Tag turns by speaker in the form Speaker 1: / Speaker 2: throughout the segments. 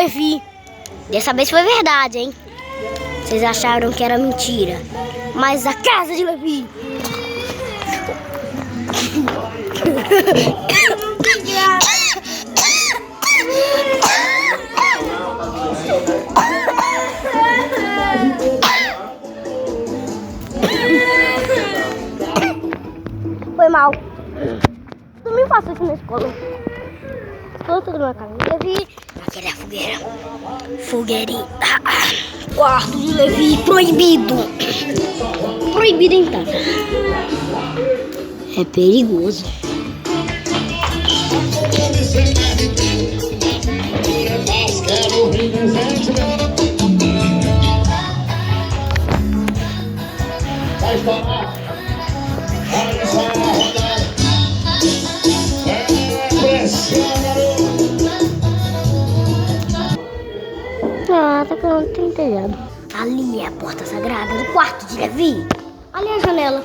Speaker 1: Levi. Dessa vez foi verdade, hein? Vocês acharam que era mentira. Mas a casa de Levi. Foi mal. Também faço isso na escola. Tudo na casa de Levi. Aquela é a fogueira. Fogueirinha. Quarto de Levi proibido. Proibido entrar. É perigoso.
Speaker 2: Vai estourar. Olha só a rodada.
Speaker 1: Ah, tá que eu não tenho entendendo. Ali é a porta sagrada do quarto de Levi. Ali é a janela.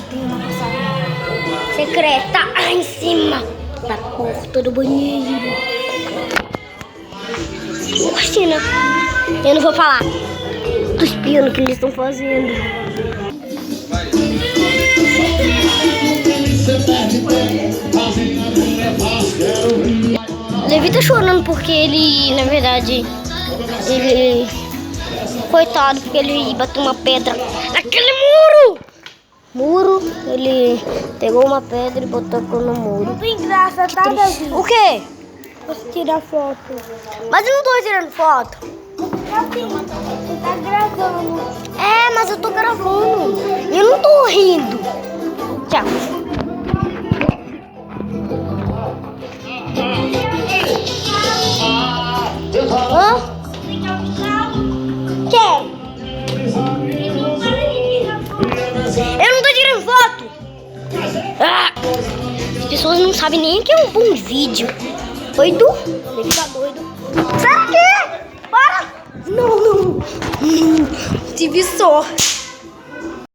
Speaker 1: Tem uma passagem secreta lá em cima da porta do banheiro. Cristina, eu não vou falar. Tô espiando o que eles estão fazendo. Levi tá chorando porque ele, na verdade, coitado, porque ele bateu uma pedra naquele muro. Ele pegou uma pedra e botou no muro.
Speaker 3: Não tem graça, tá, Davi?
Speaker 1: O quê?
Speaker 3: Você tirar foto.
Speaker 1: Mas eu não tô tirando foto.
Speaker 3: Você tá gravando.
Speaker 1: É, mas eu tô gravando. Eu não tô rindo. Tchau. Hã? Quem? Eu não tô tirando foto. Ah, as pessoas não sabem nem que é um bom vídeo. Doido? Ele tá doido. Sai daqui! Para! Não. Te viçou.